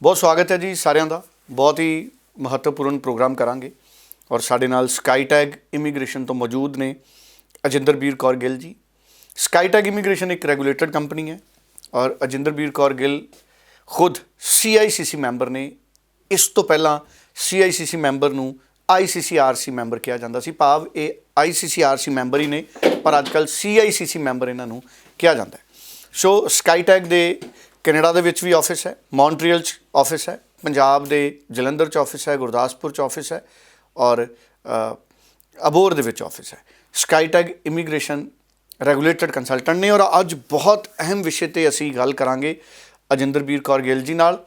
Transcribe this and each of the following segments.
बहुत स्वागत है जी सारिਆਂ ਦਾ। बहुत ही महत्वपूर्ण प्रोग्राम करांगे और साडे नाल स्काईटैग इमीग्रेशन तो मौजूद ने अजिंदरबीर कौर गिल जी। स्काईटैग इमीग्रेशन एक रेगूलेटेड कंपनी है और अजिंदरबीर कौर गिल खुद CICC मैंबर ने। इस तो पहला CICC मैंबर नूं ICCRC मैंबर कहा जाता सी, भाव ये ICCRC मैंबर ही ने पर अजकल CICC मैंबर इन्हां नूं कहा जाता है। सो स्काईटैग दे कनेडा दे विच भी ऑफिस है, मॉन्ट्रियल च ऑफिस है, पंजाब दे जलंधर च ऑफिस है, गुरदासपुर च ऑफिस है और अबोर दे विच ऑफिस है। स्काईटैग इमीग्रेशन रेगूलेटेड कंसल्टेंट ने और अज बहुत अहम विषय ते असीं गल करांगे अजिंदरबीर कौर गिल जी नाल।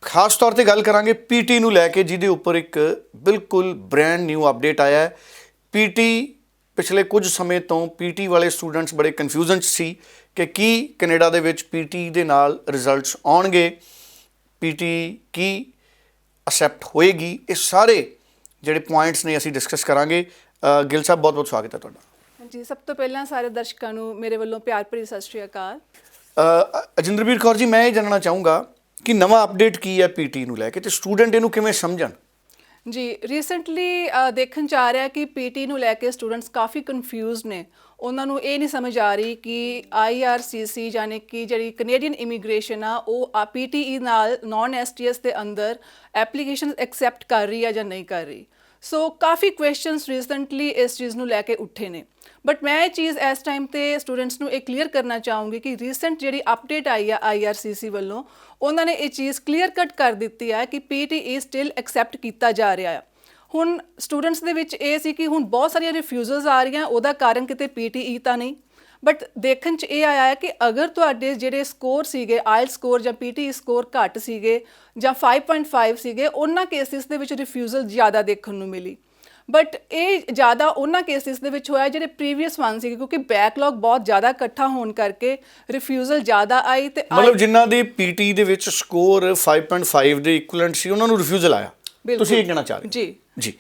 खास तौर पर गल करांगे PT नूं लैके, जिहदे उपर एक बिल्कुल ब्रैंड न्यू अपडेट आया है। PT पिछले कुछ समय तो PT वाले स्टूडेंट्स बड़े कन्फ्यूजन च सी कि की कनेडा दे विच PT दे नाल रिजल्ट्स आउणगे, PT की असैप्ट होएगी। ये सारे ਜਿਹੜੇ ਪੁਆਇੰਟਸ ਨੇ ਅਸੀਂ ਡਿਸਕਸ ਕਰਾਂਗੇ। ਗਿਲ ਸਾਹਿਬ ਬਹੁਤ ਬਹੁਤ ਸਵਾਗਤ ਹੈ ਤੁਹਾਡਾ ਜੀ। ਸਭ ਤੋਂ ਪਹਿਲਾਂ ਸਾਰੇ ਦਰਸ਼ਕਾਂ ਨੂੰ ਮੇਰੇ ਵੱਲੋਂ ਪਿਆਰ ਭਰੀ ਸਤਿ ਸ਼੍ਰੀ ਅਕਾਲ। ਅਜਿੰਦਰਬੀਰ ਕੌਰ ਜੀ, ਮੈਂ ਇਹ ਜਾਣਨਾ ਚਾਹੂੰਗਾ ਕਿ ਨਵਾਂ ਅਪਡੇਟ ਕੀ ਹੈ PT ਨੂੰ ਲੈ ਕੇ ਤੇ ਸਟੂਡੈਂਟ ਇਹਨੂੰ ਕਿਵੇਂ ਸਮਝਣ। ਜੀ, ਰੀਸੈਂਟਲੀ ਦੇਖਣ 'ਚ ਆ ਰਿਹਾ ਕਿ PT ਨੂੰ ਲੈ ਕੇ ਸਟੂਡੈਂਟਸ ਕਾਫੀ ਕਨਫਿਊਜ਼ਡ ਨੇ। ਉਹਨਾਂ ਨੂੰ ਇਹ ਨਹੀਂ ਸਮਝ ਆ ਰਹੀ ਕਿ IRCC ਯਾਨੀ ਕਿ ਜਿਹੜੀ ਕੈਨੇਡੀਅਨ ਇਮੀਗ੍ਰੇਸ਼ਨ ਆ ਉਹ PTE ਨਾਲ ਨੌਨ STS ਦੇ ਅੰਦਰ ਐਪਲੀਕੇਸ਼ਨ ਐਕਸੈਪਟ ਕਰ ਰਹੀ ਆ ਜਾਂ ਨਹੀਂ ਕਰ ਰਹੀ। ਸੋ ਕਾਫੀ ਕੁਐਸਚਨਸ ਰੀਸੈਂਟਲੀ ਇਸ ਚੀਜ਼ ਨੂੰ ਲੈ ਕੇ ਉੱਠੇ ਨੇ। ਬਟ ਮੈਂ ਇਹ ਚੀਜ਼ ਇਸ ਟਾਈਮ 'ਤੇ ਸਟੂਡੈਂਟਸ ਨੂੰ ਇਹ ਕਲੀਅਰ ਕਰਨਾ ਚਾਹੂੰਗੀ ਕਿ ਰੀਸੈਂਟ ਜਿਹੜੀ ਅਪਡੇਟ ਆਈ ਆ IRCC ਵੱਲੋਂ, ਉਹਨਾਂ ਨੇ ਇਹ ਚੀਜ਼ ਕਲੀਅਰ ਕੱਟ ਕਰ ਦਿੱਤੀ ਹੈ ਕਿ PTE ਸਟਿਲ ਐਕਸੈਪਟ ਕੀਤਾ ਜਾ ਰਿਹਾ ਆ। ਹੁਣ ਸਟੂਡੈਂਟਸ ਦੇ ਵਿੱਚ ਇਹ ਸੀ ਕਿ ਹੁਣ ਬਹੁਤ ਸਾਰੀਆਂ ਰਿਫਿਊਜ਼ਲਸ ਆ ਰਹੀਆਂ, ਉਹਦਾ ਕਾਰਨ ਕਿਤੇ PTE ਤਾਂ ਨਹੀਂ। ਬਟ ਦੇਖਣ 'ਚ ਇਹ ਆਇਆ ਹੈ ਕਿ ਅਗਰ ਤੁਹਾਡੇ ਜਿਹੜੇ ਸਕੋਰ ਸੀਗੇ IELTS ਸਕੋਰ ਜਾਂ PTE ਸਕੋਰ ਘੱਟ ਸੀਗੇ ਜਾਂ 5.5 ਸੀਗੇ, ਉਹਨਾਂ ਕੇਸਿਸ ਦੇ ਵਿੱਚ ਰਿਫਿਊਜ਼ਲ ਜ਼ਿਆਦਾ ਦੇਖਣ ਨੂੰ ਮਿਲੀ। ਬਟ ਇਹ ਜ਼ਿਆਦਾ ਉਹਨਾਂ ਕੇਸਿਸ ਦੇ ਵਿੱਚ ਹੋਇਆ ਜਿਹੜੇ ਪ੍ਰੀਵੀਅਸ ਵਨ ਸੀਗੇ, ਕਿਉਂਕਿ ਬੈਕਲੌਗ ਬਹੁਤ ਜ਼ਿਆਦਾ ਇਕੱਠਾ ਹੋਣ ਕਰਕੇ ਰਿਫਿਊਜ਼ਲ ਜ਼ਿਆਦਾ ਆਈ। ਤੇ ਮਤਲਬ ਜਿਨ੍ਹਾਂ ਦੇ PT ਦੇ ਵਿੱਚ ਸਕੋਰ 5.5 ਦੇ ਇਕੁਇਵਲੈਂਟ ਸੀ ਉਹਨਾਂ ਨੂੰ ਰਿਫਿਊਜ਼ਲ ਆਇਆ। ਤੁਸੀਂ ਇਹ ਕਹਿਣਾ ਚਾਹ ਰਹੇ ਜੀ ਜੀ।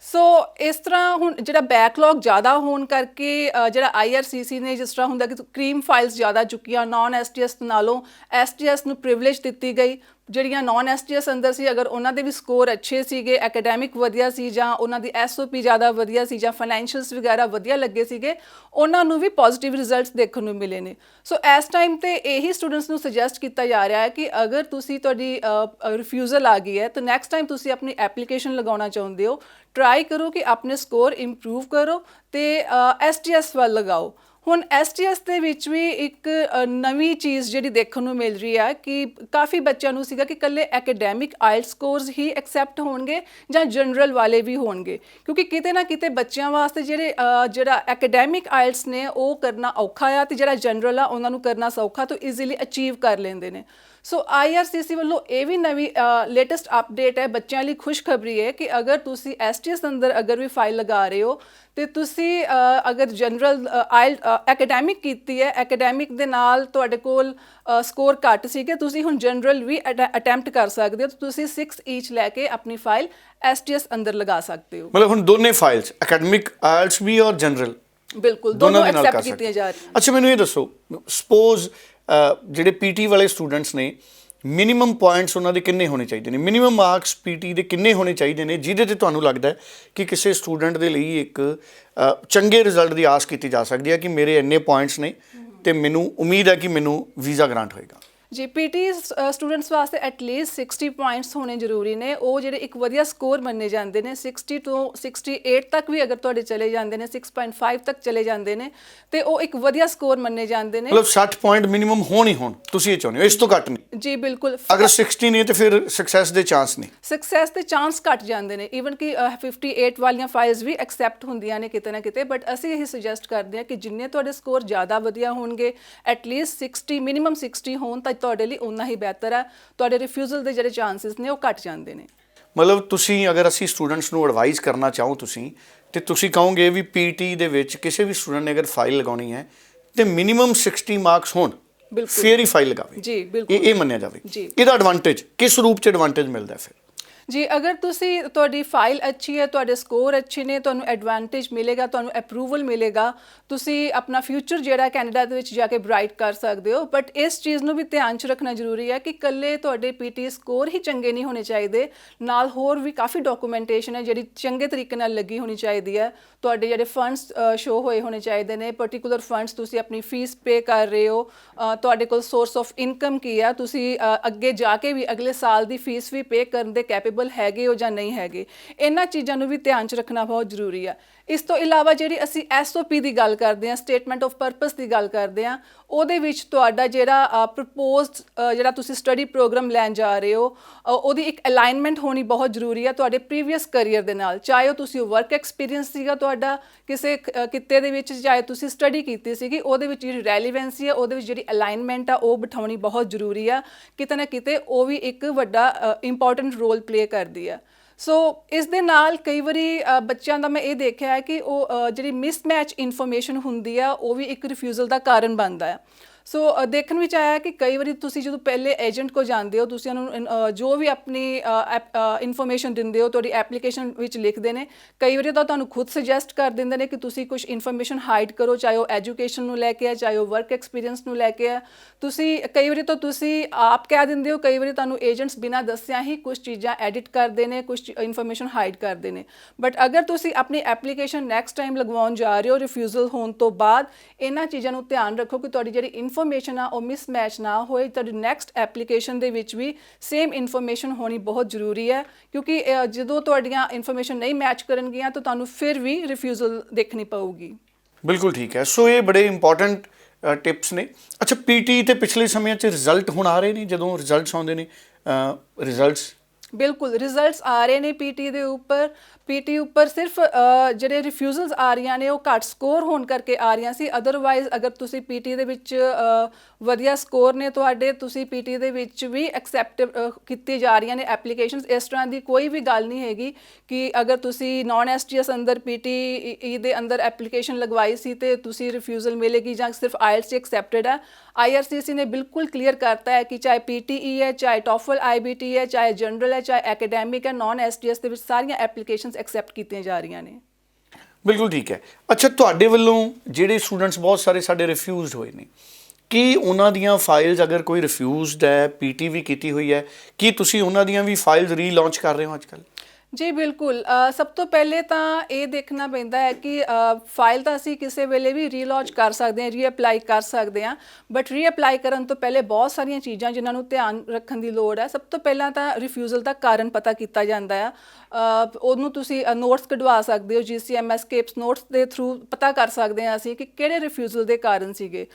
ਸੋ ਇਸ ਤਰ੍ਹਾਂ ਹੁਣ ਜਿਹੜਾ ਬੈਕਲੌਗ ਜ਼ਿਆਦਾ ਹੋਣ ਕਰਕੇ ਜਿਹੜਾ IRCC ਨੇ, ਜਿਸ ਤਰ੍ਹਾਂ ਹੁੰਦਾ ਕਿ ਕ੍ਰੀਮ ਫਾਈਲਸ ਜ਼ਿਆਦਾ ਚੁੱਕੀਆਂ ਨੌਨ STS ਨਾਲੋਂ, STS ਨੂੰ ਪ੍ਰਿਵਿਲੇਜ ਦਿੱਤੀ ਗਈ। ਜਿਹੜੀਆਂ ਨੌਨ STS ਅੰਦਰ ਸੀ, ਅਗਰ ਉਹਨਾਂ ਦੇ ਵੀ ਸਕੋਰ ਅੱਛੇ ਸੀਗੇ, ਐਕੈਡੈਮਿਕ ਵਧੀਆ ਸੀ ਜਾਂ ਉਹਨਾਂ ਦੀ SOP ਜ਼ਿਆਦਾ ਵਧੀਆ ਸੀ ਜਾਂ ਫਾਈਨੈਂਸ਼ੀਅਲਸ ਵਗੈਰਾ ਵਧੀਆ ਲੱਗੇ ਸੀਗੇ, ਉਹਨਾਂ ਨੂੰ ਵੀ ਪੋਜ਼ੀਟਿਵ ਰਿਜ਼ਲਟਸ ਦੇਖਣ ਨੂੰ ਮਿਲੇ ਨੇ। ਸੋ ਇਸ ਟਾਈਮ 'ਤੇ ਇਹੀ ਸਟੂਡੈਂਟਸ ਨੂੰ ਸੁਜੈਸਟ ਕੀਤਾ ਜਾ ਰਿਹਾ ਹੈ ਕਿ ਅਗਰ ਤੁਹਾਡੀ ਰਿਫਿਊਜ਼ਲ ਆ ਗਈ ਹੈ ਤਾਂ ਨੈਕਸਟ ਟਾਈਮ ਤੁਸੀਂ ਆਪਣੀ ਐਪਲੀਕੇਸ਼ਨ ਲਗਾਉਣਾ ਚਾਹੁੰਦੇ ਹੋ, ਟਰਾਈ ਕਰੋ ਕਿ ਆਪਣੇ ਸਕੋਰ ਇੰਪਰੂਵ ਕਰੋ ਤੇ STS ਵੱਲ ਲਗਾਓ। ਹੁਣ STS ਦੇ ਵਿੱਚ ਵੀ ਇੱਕ ਨਵੀਂ ਚੀਜ਼ ਜਿਹੜੀ ਦੇਖਣ ਨੂੰ ਮਿਲ ਰਹੀ ਹੈ ਕਿ ਕਾਫੀ ਬੱਚਿਆਂ ਨੂੰ ਸੀਗਾ ਕਿ ਇਕੱਲੇ ਐਕੈਡੈਮਿਕ IELTS ਸਕੋਰਸ ਹੀ ਐਕਸੈਪਟ ਹੋਣਗੇ ਜਾਂ ਜਨਰਲ ਵਾਲੇ ਵੀ ਹੋਣਗੇ, ਕਿਉਂਕਿ ਕਿਤੇ ਨਾ ਕਿਤੇ ਬੱਚਿਆਂ ਵਾਸਤੇ ਜਿਹੜਾ ਐਕੈਡੈਮਿਕ IELTS ਨੇ ਉਹ ਕਰਨਾ ਔਖਾ ਆ ਤੇ ਜਿਹੜਾ ਜਨਰਲ ਆ ਉਹਨਾਂ ਨੂੰ ਕਰਨਾ ਸੌਖਾ, ਤੋਂ ਈਜ਼ੀਲੀ ਅਚੀਵ ਕਰ ਲੈਂਦੇ ਨੇ। ਸੋ IRCC ਵੱਲੋਂ ਇਹ ਵੀ ਨਵੀਂ ਲੇਟੈਸਟ ਅਪਡੇਟ ਹੈ। ਬੱਚਿਆਂ ਲਈ ਖੁਸ਼ਖਬਰੀ ਹੈ ਕਿ ਅਗਰ ਤੁਸੀਂ STS ਅੰਦਰ ਅਗਰ ਵੀ ਫਾਈਲ ਲਗਾ ਰਹੇ ਹੋ ਤੇ ਤੁਸੀਂ ਅਗਰ ਜਨਰਲ ਐਕੈਡੈਮਿਕ ਕੀਤੀ ਹੈ, ਐਕੈਡੈਮਿਕ ਦੇ ਨਾਲ ਤੁਹਾਡੇ ਕੋਲ ਸਕੋਰ ਘੱਟ ਸੀਗੇ, ਤੁਸੀਂ ਹੁਣ ਜਨਰਲ ਵੀ ਅਟੈਂਪਟ ਕਰ ਸਕਦੇ ਹੋ। ਤੁਸੀਂ 6 ਈਚ ਲੈ ਕੇ ਆਪਣੀ ਫਾਈਲ STS ਅੰਦਰ ਲਗਾ ਸਕਦੇ ਹੋ। ਮਤਲਬ ਹੁਣ ਦੋਨੇ ਫਾਈਲਸ ਐਕੈਡਮਿਕ IELTS ਵੀ ਔਰ ਜਨਰਲ ਬਿਲਕੁਲ ਦੋਨੋਂ ਐਕਸੈਪਟ ਕੀਤੀਆਂ ਜਾ ਰਹੀਆਂ। ਅੱਛਾ, ਮੈਨੂੰ ਇਹ ਦੱਸੋ, ਸਪੋਜ਼ ਜਿਹੜੇ PT ਵਾਲੇ ਸਟੂਡੈਂਟਸ ਨੇ, ਮਿਨੀਮਮ ਪੁਆਇੰਟਸ ਉਹਨਾਂ ਦੇ ਕਿੰਨੇ ਹੋਣੇ ਚਾਹੀਦੇ ਨੇ, ਮਿਨੀਮਮ ਮਾਰਕਸ PT ਦੇ ਕਿੰਨੇ ਹੋਣੇ ਚਾਹੀਦੇ ਨੇ ਜਿਹਦੇ 'ਤੇ ਤੁਹਾਨੂੰ ਲੱਗਦਾ ਹੈ ਕਿ ਕਿਸੇ ਸਟੂਡੈਂਟ ਦੇ ਲਈ ਇੱਕ ਚੰਗੇ ਰਿਜ਼ਲਟ ਦੀ ਆਸ ਕੀਤੀ ਜਾ ਸਕਦੀ ਹੈ ਕਿ ਮੇਰੇ ਇੰਨੇ ਪੁਆਇੰਟਸ ਨੇ ਅਤੇ ਮੈਨੂੰ ਉਮੀਦ ਹੈ ਕਿ ਮੈਨੂੰ ਵੀਜ਼ਾ ਗ੍ਰਾਂਟ ਹੋਏਗਾ। ਜੀ, PT ਸਟੂਡੈਂਟਸ ਵਾਸਤੇ ਐਟਲੀਸਟ 60 ਪੁਆਇੰਟਸ ਹੋਣੇ ਜ਼ਰੂਰੀ ਨੇ। ਉਹ ਜਿਹੜੇ ਇੱਕ ਵਧੀਆ ਸਕੋਰ ਮੰਨੇ ਜਾਂਦੇ ਨੇ। 60 ਤੋਂ 68 ਤੱਕ ਵੀ ਅਗਰ ਤੁਹਾਡੇ ਚਲੇ ਜਾਂਦੇ ਨੇ, 6.5 ਤੱਕ ਚਲੇ ਜਾਂਦੇ ਨੇ ਤੇ ਉਹ ਇੱਕ ਵਧੀਆ ਸਕੋਰ ਮੰਨੇ ਜਾਂਦੇ ਨੇ। ਮਤਲਬ 60 ਪੁਆਇੰਟ ਮਿਨੀਮਮ ਹੋਣ ਹੀ ਹੋਣ, ਤੁਸੀਂ ਇਹ ਚਾਹੁੰਦੇ ਹੋ, ਇਸ ਤੋਂ ਘੱਟ ਨਹੀਂ? ਜੀ ਬਿਲਕੁਲ। ਅਗਰ 60 ਨਹੀਂ ਤੇ ਫਿਰ ਸਕਸੈਸ ਦੇ ਚਾਂਸ ਨਹੀਂ? ਸਕਸੈਸ ਦੇ ਚਾਂਸ ਘੱਟ ਜਾਂਦੇ ਨੇ। ਈਵਨ ਕਿ 58 ਵਾਲੀਆਂ ਫਾਈਲਸ ਵੀ ਐਕਸੈਪਟ ਹੁੰਦੀਆਂ ਨੇ ਕਿਤੇ ਨਾ ਕਿਤੇ। ਬਟ ਅਸੀਂ ਇਹ ਸੁਜੈਸਟ ਕਰਦੇ ਹਾਂ ਕਿ ਜਿੰਨੇ ਤੁਹਾਡੇ ਸਕੋਰ ਜ਼ਿਆਦਾ ਵਧੀਆ ਹੋਣਗੇ, ਐਟਲੀਸਟ 60 ਮਿਨੀਮਮ 60 ਹੋਣ ਤਾਂ ਤੁਹਾਡੇ ਲਈ ਉਨਾ ਹੀ ਬਿਹਤਰ ਹੈ। ਤੁਹਾਡੇ ਰਿਫਿਊਜ਼ਲ ਦੇ ਜਿਹੜੇ ਚਾਂਸਿਸ ਨੇ ਉਹ ਘੱਟ ਜਾਂਦੇ ਨੇ। ਮਤਲਬ ਤੁਸੀਂ ਅਗਰ ਅਸੀਂ ਸਟੂਡੈਂਟਸ ਨੂੰ ਐਡਵਾਈਜ਼ ਕਰਨਾ ਚਾਹੋ ਤੇ ਤੁਸੀਂ ਕਹੋਗੇ ਵੀ PT ਦੇ ਵਿੱਚ ਕਿਸੇ ਵੀ ਸਟੂਡੈਂਟ ਨੇ ਅਗਰ ਫਾਈਲ ਲਗਾਉਣੀ ਹੈ ਤੇ ਮਿਨੀਮਮ 60 ਮਾਰਕਸ ਹੋਣ, ਫਿਰ ਹੀ ਫਾਈਲ ਲਗਾਵੇ। ਜੀ ਬਿਲਕੁਲ, ਇਹ ਮੰਨਿਆ ਜਾਵੇ। ਇਹਦਾ ਐਡਵਾਂਟੇਜ ਕਿਸ ਰੂਪ 'ਚ ਐਡਵਾਂਟੇਜ ਮਿਲਦਾ ਫਿਰ? ਜੀ ਅਗਰ ਤੁਸੀਂ ਤੁਹਾਡੀ ਫਾਈਲ ਅੱਛੀ ਹੈ, ਤੁਹਾਡੇ ਸਕੋਰ ਅੱਛੇ ਨੇ, ਤੁਹਾਨੂੰ ਐਡਵਾਂਟੇਜ ਮਿਲੇਗਾ, ਤੁਹਾਨੂੰ ਅਪਰੂਵਲ ਮਿਲੇਗਾ, ਤੁਸੀਂ ਆਪਣਾ ਫਿਊਚਰ ਜਿਹੜਾ ਕੈਨੇਡਾ ਦੇ ਵਿੱਚ ਜਾ ਕੇ ਬ੍ਰਾਈਟ ਕਰ ਸਕਦੇ ਹੋ। ਬਟ ਇਸ ਚੀਜ਼ ਨੂੰ ਵੀ ਧਿਆਨ 'ਚ ਰੱਖਣਾ ਜ਼ਰੂਰੀ ਹੈ ਕਿ ਇਕੱਲੇ ਤੁਹਾਡੇ ਪੀਟੀ ਸਕੋਰ ਹੀ ਚੰਗੇ ਨਹੀਂ ਹੋਣੇ ਚਾਹੀਦੇ, ਨਾਲ ਹੋਰ ਵੀ ਕਾਫੀ ਡਾਕੂਮੈਂਟੇਸ਼ਨ ਹੈ ਜਿਹੜੀ ਚੰਗੇ ਤਰੀਕੇ ਨਾਲ ਲੱਗੀ ਹੋਣੀ ਚਾਹੀਦੀ ਹੈ। ਤੁਹਾਡੇ ਜਿਹੜੇ ਫੰਡਸ ਸ਼ੋ ਹੋਏ ਹੋਣੇ ਚਾਹੀਦੇ ਨੇ, ਪਰਟੀਕੂਲਰ ਫੰਡਸ, ਤੁਸੀਂ ਆਪਣੀ ਫੀਸ ਪੇ ਕਰ ਰਹੇ ਹੋ, ਤੁਹਾਡੇ ਕੋਲ ਸੋਰਸ ਆਫ ਇਨਕਮ ਕੀ ਆ, ਤੁਸੀਂ ਅੱਗੇ ਜਾ ਕੇ ਵੀ ਅਗਲੇ ਸਾਲ ਦੀ ਫੀਸ ਵੀ ਪੇ ਕਰਨ ਦੇ ਕੈਪੇਬਲ ਹੈਗੇ ਹੋ ਜਾਂ ਨਹੀਂ ਹੈਗੇ। ਇਹਨਾਂ ਚੀਜ਼ਾਂ ਨੂੰ ਵੀ ਧਿਆਨ 'ਚ ਰੱਖਣਾ ਬਹੁਤ ਜ਼ਰੂਰੀ ਆ। ਇਸ ਤੋਂ ਇਲਾਵਾ ਜਿਹੜੀ ਅਸੀਂ SOP ਦੀ ਗੱਲ ਕਰਦੇ ਹਾਂ, ਸਟੇਟਮੈਂਟ ਆਫ ਪਰਪਸ ਦੀ ਗੱਲ ਕਰਦੇ ਹਾਂ, ਉਹਦੇ ਵਿੱਚ ਤੁਹਾਡਾ ਜਿਹੜਾ ਪ੍ਰਪੋਜ਼ਡ ਜਿਹੜਾ ਤੁਸੀਂ ਸਟੱਡੀ ਪ੍ਰੋਗਰਾਮ ਲੈਣ ਜਾ ਰਹੇ ਹੋ, ਉਹਦੀ ਇੱਕ ਅਲਾਈਨਮੈਂਟ ਹੋਣੀ ਬਹੁਤ ਜ਼ਰੂਰੀ ਆ ਤੁਹਾਡੇ ਪ੍ਰੀਵੀਅਸ ਕਰੀਅਰ ਦੇ ਨਾਲ। ਚਾਹੇ ਉਹ ਤੁਸੀਂ ਵਰਕ ਐਕਸਪੀਰੀਅੰਸ ਸੀਗਾ ਤੁਹਾਡਾ ਕਿਸੇ ਕਿੱਤੇ ਦੇ ਵਿੱਚ, ਚਾਹੇ ਤੁਸੀਂ ਸਟੱਡੀ ਕੀਤੀ ਸੀਗੀ, ਉਹਦੇ ਵਿੱਚ ਜਿਹੜੀ ਰੈਲੀਵੈਂਸੀ ਆ, ਉਹਦੇ ਵਿੱਚ ਜਿਹੜੀ ਅਲਾਈਨਮੈਂਟ ਆ ਉਹ ਬਿਠਾਉਣੀ ਬਹੁਤ ਜ਼ਰੂਰੀ ਆ। ਕਿਤੇ ਨਾ ਕਿਤੇ ਉਹ ਵੀ ਇੱਕ ਵੱਡਾ ਇੰਪੋਰਟੈਂਟ ਰੋਲ ਪਲੇ ਕਰਦੀ ਆ। ਸੋ ਇਸ ਦੇ ਨਾਲ ਕਈ ਵਾਰੀ ਬੱਚਿਆਂ ਦਾ ਮੈਂ ਇਹ ਦੇਖਿਆ ਹੈ ਕਿ ਉਹ ਜਿਹੜੀ ਮਿਸਮੈਚ ਇਨਫੋਰਮੇਸ਼ਨ ਹੁੰਦੀ ਆ ਉਹ ਵੀ ਇੱਕ ਰਿਫਿਊਜ਼ਲ ਦਾ ਕਾਰਨ ਬਣਦਾ ਹੈ। ਸੋ ਦੇਖਣ ਵਿੱਚ ਆਇਆ ਕਿ ਕਈ ਵਾਰੀ ਤੁਸੀਂ ਜਦੋਂ ਪਹਿਲੇ ਏਜੰਟ ਕੋਲ ਜਾਂਦੇ ਹੋ, ਤੁਸੀਂ ਉਹਨੂੰ ਜੋ ਵੀ ਆਪਣੀ ਇਨਫੋਰਮੇਸ਼ਨ ਦਿੰਦੇ ਹੋ ਤੁਹਾਡੀ ਐਪਲੀਕੇਸ਼ਨ ਵਿੱਚ ਲਿਖਦੇ ਨੇ, ਕਈ ਵਾਰੀ ਤਾਂ ਤੁਹਾਨੂੰ ਖੁਦ ਸੁਜੈਸਟ ਕਰ ਦਿੰਦੇ ਨੇ ਕਿ ਤੁਸੀਂ ਕੁਝ ਇਨਫੋਰਮੇਸ਼ਨ ਹਾਈਡ ਕਰੋ, ਚਾਹੇ ਉਹ ਐਜੂਕੇਸ਼ਨ ਨੂੰ ਲੈ ਕੇ ਆ, ਚਾਹੇ ਉਹ ਵਰਕ ਐਕਸਪੀਰੀਅੰਸ ਨੂੰ ਲੈ ਕੇ ਆ। ਤੁਸੀਂ ਕਈ ਵਾਰੀ ਤਾਂ ਤੁਸੀਂ ਆਪ ਕਹਿ ਦਿੰਦੇ ਹੋ, ਕਈ ਵਾਰੀ ਤੁਹਾਨੂੰ ਏਜੰਟਸ ਬਿਨਾਂ ਦੱਸਿਆ ਹੀ ਕੁਝ ਚੀਜ਼ਾਂ ਐਡਿਟ ਕਰਦੇ ਨੇ, ਕੁਝ ਇਨਫੋਰਮੇਸ਼ਨ ਹਾਈਡ ਕਰਦੇ ਨੇ। ਬਟ ਅਗਰ ਤੁਸੀਂ ਆਪਣੀ ਐਪਲੀਕੇਸ਼ਨ ਨੈਕਸਟ ਟਾਈਮ ਲਗਵਾਉਣ ਜਾ ਰਹੇ ਹੋ ਰਿਫਿਊਜ਼ਲ ਹੋਣ ਤੋਂ ਬਾਅਦ, ਇਹਨਾਂ ਚੀਜ਼ਾਂ ਨੂੰ ਧਿਆਨ ਰੱਖੋ ਕਿ ਤੁਹਾਡੀ ਜਿਹੜੀ ਇਨਫੋਰਮੇਸ਼ਨ ਆ ਉਹ ਮਿਸਮੈਚ ਨਾ ਹੋਏ। ਤੁਹਾਡੀ ਨੈਕਸਟ ਐਪਲੀਕੇਸ਼ਨ ਦੇ ਵਿੱਚ ਵੀ ਸੇਮ ਇਨਫੋਰਮੇਸ਼ਨ ਹੋਣੀ ਬਹੁਤ ਜ਼ਰੂਰੀ ਹੈ, ਕਿਉਂਕਿ ਜਦੋਂ ਤੁਹਾਡੀਆਂ ਇਨਫੋਰਮੇਸ਼ਨ ਨਹੀਂ ਮੈਚ ਕਰਨਗੀਆਂ ਤਾਂ ਤੁਹਾਨੂੰ ਫਿਰ ਵੀ ਰਿਫਿਊਜ਼ਲ ਦੇਖਣੀ ਪਊਗੀ। ਬਿਲਕੁਲ ਠੀਕ ਹੈ। ਸੋ ਇਹ ਬੜੇ ਇੰਪੋਰਟੈਂਟ ਟਿਪਸ ਨੇ। ਅੱਛਾ, ਪੀਟੀ ਤੇ ਪਿਛਲੇ ਸਮਿਆਂ 'ਚ ਰਿਜ਼ਲਟ ਹੁਣ ਆ ਰਹੇ ਨੇ, ਜਦੋਂ ਰਿਜ਼ਲਟਸ ਆਉਂਦੇ ਨੇ ਰਿਜ਼ਲਟਸ ਬਿਲਕੁਲ ਰਿਜ਼ਲਟਸ ਆ ਰਹੇ ਨੇ ਪੀਟੀ ਦੇ ਉੱਪਰ। ਪੀਟੀ ਉੱਪਰ ਸਿਰਫ ਜਿਹੜੇ ਰਿਫਿਊਜ਼ਲਸ ਆ ਰਹੀਆਂ ਨੇ ਉਹ ਘੱਟ ਸਕੋਰ ਹੋਣ ਕਰਕੇ ਆ ਰਹੀਆਂ ਸੀ। ਅਦਰਵਾਈਜ਼ ਅਗਰ ਤੁਸੀਂ ਪੀਟੀ ਦੇ ਵਿੱਚ ਵਧੀਆ ਸਕੋਰ ਨੇ ਤੁਹਾਡੇ, ਤੁਸੀਂ ਪੀਟੀ ਦੇ ਵਿੱਚ ਵੀ ਐਕਸੈਪਟ ਕੀਤੀ ਜਾ ਰਹੀਆਂ ਨੇ ਐਪਲੀਕੇਸ਼ਨਸ। ਇਸ ਤਰ੍ਹਾਂ ਦੀ ਕੋਈ ਵੀ ਗੱਲ ਨਹੀਂ ਹੈਗੀ ਕਿ ਅਗਰ ਤੁਸੀਂ ਨੌਨ STS ਅੰਦਰ PTE ਦੇ ਅੰਦਰ ਐਪਲੀਕੇਸ਼ਨ ਲਗਵਾਈ ਸੀ ਤੇ ਤੁਸੀਂ ਰਿਫਿਊਜ਼ਲ ਮਿਲੇਗੀ ਜਾਂ ਸਿਰਫ IELTS 'ਚ ਐਕਸੈਪਟਡ ਹੈ। IRCC ਨੇ ਬਿਲਕੁਲ ਕਲੀਅਰ ਕਰਤਾ ਹੈ ਕਿ ਚਾਹੇ PTE ਹੈ, ਚਾਹੇ TOEFL IBT ਹੈ, ਚਾਹੇ ਜਨਰਲ ਹੈ, ਚਾਹੇ ਐਕੈਡੈਮਿਕ ਹੈ, ਨੌਨ STS ਦੇ ਵਿੱਚ ਸਾਰੀਆਂ ਐਪਲੀਕੇਸ਼ਨਸ ਐਕਸੈਪਟ ਕੀਤੀਆਂ ਜਾ ਰਹੀਆਂ ਨੇ। ਬਿਲਕੁਲ ਠੀਕ ਹੈ। ਅੱਛਾ, ਤੁਹਾਡੇ ਵੱਲੋਂ ਜਿਹੜੇ ਸਟੂਡੈਂਟਸ ਬਹੁਤ ਸਾਰੇ ਸਾਡੇ ਰਿਫਿਊਜ਼ਡ ਹੋਏ ਨੇ, ਕੀ ਉਹਨਾਂ ਦੀਆਂ ਫਾਈਲਸ, ਅਗਰ ਕੋਈ ਰਿਫਿਊਜ਼ਡ ਹੈ, PT ਵੀ ਕੀਤੀ ਹੋਈ ਹੈ, ਕੀ ਤੁਸੀਂ ਉਹਨਾਂ ਦੀਆਂ ਵੀ ਫਾਈਲਸ ਰੀਲਾਂਚ ਕਰ ਰਹੇ ਹੋ ਅੱਜ ਕੱਲ੍ਹ? ਜੀ ਬਿਲਕੁਲ। ਸਭ ਤੋਂ ਪਹਿਲੇ ਤਾਂ ਇਹ ਦੇਖਣਾ ਪੈਂਦਾ ਹੈ ਕਿ ਫਾਈਲ ਤਾਂ ਅਸੀਂ ਕਿਸੇ ਵੇਲੇ ਵੀ ਰੀਲਾਂਚ ਕਰ ਸਕਦੇ ਹਾਂ, ਰੀਅਪਲਾਈ ਕਰ ਸਕਦੇ ਹਾਂ। ਬਟ ਰੀਅਪਲਾਈ ਕਰਨ ਤੋਂ ਪਹਿਲੇ ਬਹੁਤ ਸਾਰੀਆਂ ਚੀਜ਼ਾਂ ਜਿਨ੍ਹਾਂ ਨੂੰ ਧਿਆਨ ਰੱਖਣ ਦੀ ਲੋੜ ਹੈ। ਸਭ ਤੋਂ ਪਹਿਲਾਂ ਤਾਂ ਰਿਫਿਊਜ਼ਲ ਦਾ ਕਾਰਨ ਪਤਾ ਕੀਤਾ ਜਾਂਦਾ ਆ। ਉਹਨੂੰ ਤੁਸੀਂ ਨੋਟਸ ਕਢਵਾ ਸਕਦੇ ਹੋ, GCMS KEPS ਨੋਟਸ ਦੇ ਥਰੂ ਪਤਾ ਕਰ ਸਕਦੇ ਹਾਂ ਅਸੀਂ ਕਿ ਕਿਹੜੇ ਰਿਫਿਊਜ਼ਲ ਦੇ ਕਾਰਨ ਸੀਗੇ।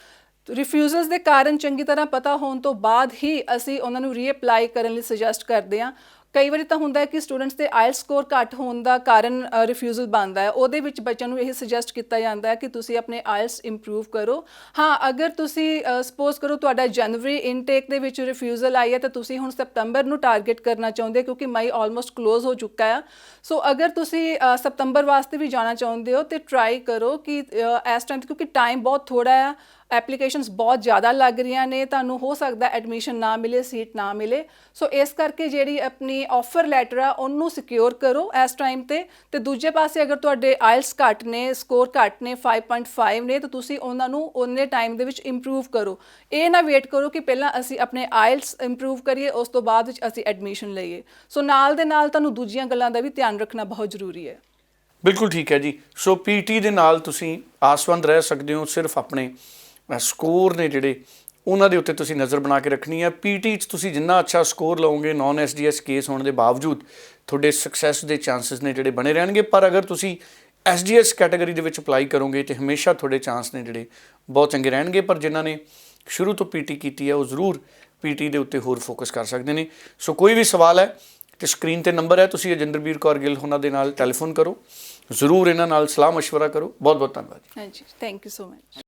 ਰਿਫਿਊਜ਼ਲਸ ਦੇ ਕਾਰਨ ਚੰਗੀ ਤਰ੍ਹਾਂ ਪਤਾ ਹੋਣ ਤੋਂ ਬਾਅਦ ਹੀ ਅਸੀਂ ਉਹਨਾਂ ਨੂੰ ਰੀਅਪਲਾਈ ਕਰਨ ਲਈ ਸੁਜੈਸਟ ਕਰਦੇ ਹਾਂ। ਕਈ ਵਾਰੀ ਤਾਂ ਹੁੰਦਾ ਹੈ ਕਿ ਸਟੂਡੈਂਟਸ ਦੇ IELTS ਸਕੋਰ ਘੱਟ ਹੋਣ ਦਾ ਕਾਰਨ ਰਿਫਿਊਜ਼ਲ ਬਣਦਾ ਹੈ। ਉਹਦੇ ਵਿੱਚ ਬੱਚਿਆਂ ਨੂੰ ਇਹ ਸੁਜੈਸਟ ਕੀਤਾ ਜਾਂਦਾ ਹੈ ਕਿ ਤੁਸੀਂ ਆਪਣੇ IELTS ਇੰਪਰੂਵ ਕਰੋ। ਹਾਂ, ਅਗਰ ਤੁਸੀਂ ਸਪੋਜ਼ ਕਰੋ ਤੁਹਾਡਾ ਜਨਵਰੀ ਇਨਟੇਕ ਦੇ ਵਿੱਚ ਰਿਫਿਊਜ਼ਲ ਆਈ ਹੈ ਤਾਂ ਤੁਸੀਂ ਹੁਣ ਸਤੰਬਰ ਨੂੰ ਟਾਰਗੇਟ ਕਰਨਾ ਚਾਹੁੰਦੇ, ਕਿਉਂਕਿ ਮਈ ਆਲਮੋਸਟ ਕਲੋਜ਼ ਹੋ ਚੁੱਕਾ ਹੈ। ਸੋ ਅਗਰ ਤੁਸੀਂ ਸਤੰਬਰ ਵਾਸਤੇ ਵੀ ਜਾਣਾ ਚਾਹੁੰਦੇ ਹੋ ਤਾਂ ਟਰਾਈ ਕਰੋ ਕਿ ਇਸ ਟਾਈਮ, ਕਿਉਂਕਿ ਟਾਈਮ ਬਹੁਤ ਥੋੜ੍ਹਾ ਆ, ਐਪਲੀਕੇਸ਼ਨਸ ਬਹੁਤ ਜ਼ਿਆਦਾ ਲੱਗ ਰਹੀਆਂ ਨੇ, ਤੁਹਾਨੂੰ ਹੋ ਸਕਦਾ ਐਡਮਿਸ਼ਨ ਨਾ ਮਿਲੇ, ਸੀਟ ਨਾ ਮਿਲੇ। ਸੋ ਇਸ ਕਰਕੇ ਜਿਹੜੀ ਆਪਣੀ ਆਫਰ ਲੈਟਰ ਆ ਉਹਨੂੰ ਸਿਕਿਉਰ ਕਰੋ ਇਸ ਟਾਈਮ ਤੇ ਦੂਜੇ ਪਾਸੇ ਅਗਰ ਤੁਹਾਡੇ IELTS ਘੱਟ ਨੇ, ਸਕੋਰ ਘੱਟ ਨੇ, 5.5 ਨੇ, ਤਾਂ ਤੁਸੀਂ ਉਹਨਾਂ ਨੂੰ ਉਹਨੇ ਟਾਈਮ ਦੇ ਵਿੱਚ ਇੰਪਰੂਵ ਕਰੋ। ਇਹ ਨਾ ਵੇਟ ਕਰੋ ਕਿ ਪਹਿਲਾਂ ਅਸੀਂ ਆਪਣੇ IELTS ਇੰਪਰੂਵ ਕਰੀਏ ਉਸ ਤੋਂ ਬਾਅਦ ਵਿੱਚ ਅਸੀਂ ਐਡਮਿਸ਼ਨ ਲਈਏ। ਸੋ ਨਾਲ ਦੇ ਨਾਲ ਤੁਹਾਨੂੰ ਦੂਜੀਆਂ ਗੱਲਾਂ ਦਾ ਵੀ ਧਿਆਨ ਰੱਖਣਾ ਬਹੁਤ ਜ਼ਰੂਰੀ ਹੈ। ਬਿਲਕੁਲ ਠੀਕ ਹੈ ਜੀ। ਸੋ PT ਦੇ ਨਾਲ ਤੁਸੀਂ ਆਸਵੰਦ ਰਹਿ ਸਕਦੇ ਹੋ। ਸਿਰਫ ਆਪਣੇ ਸਕੋਰ ਨੇ ਜਿਹੜੇ ਉਹਨਾਂ ਦੇ ਉੱਤੇ ਤੁਸੀਂ ਨਜ਼ਰ ਬਣਾ ਕੇ ਰੱਖਣੀ ਹੈ। PT 'ਚ ਤੁਸੀਂ ਜਿੰਨਾ ਅੱਛਾ ਸਕੋਰ ਲਓਗੇ, ਨੌਨ SDS ਕੇਸ ਹੋਣ ਦੇ ਬਾਵਜੂਦ ਤੁਹਾਡੇ ਸਕਸੈਸ ਦੇ ਚਾਂਸਸ ਨੇ ਜਿਹੜੇ ਬਣੇ ਰਹਿਣਗੇ। ਪਰ ਅਗਰ ਤੁਸੀਂ SDS ਕੈਟਾਗਰੀ ਦੇ ਵਿੱਚ ਅਪਲਾਈ ਕਰੋਗੇ ਤਾਂ ਹਮੇਸ਼ਾ ਤੁਹਾਡੇ ਚਾਂਸ ਨੇ ਜਿਹੜੇ ਬਹੁਤ ਚੰਗੇ ਰਹਿਣਗੇ। ਪਰ ਜਿਨ੍ਹਾਂ ਨੇ ਸ਼ੁਰੂ ਤੋਂ PT ਕੀਤੀ ਹੈ ਉਹ ਜ਼ਰੂਰ PT ਦੇ ਉੱਤੇ ਹੋਰ ਫੋਕਸ ਕਰ ਸਕਦੇ ਨੇ। ਸੋ ਕੋਈ ਵੀ ਸਵਾਲ ਹੈ ਤੇ ਸਕਰੀਨ ਤੇ ਨੰਬਰ ਹੈ, ਤੁਸੀਂ ਅਜਿੰਦਰਬੀਰ ਕੌਰ ਗਿੱਲ ਉਹਨਾਂ ਦੇ ਨਾਲ ਟੈਲੀਫੋਨ ਕਰੋ, ਜ਼ਰੂਰ ਇਹਨਾਂ ਨਾਲ ਸਲਾਹ ਮਸ਼ਵਰਾ ਕਰੋ। ਬਹੁਤ ਬਹੁਤ ਧੰਨਵਾਦ। ਹਾਂਜੀ, ਥੈਂਕ ਯੂ ਸੋ ਮਚ।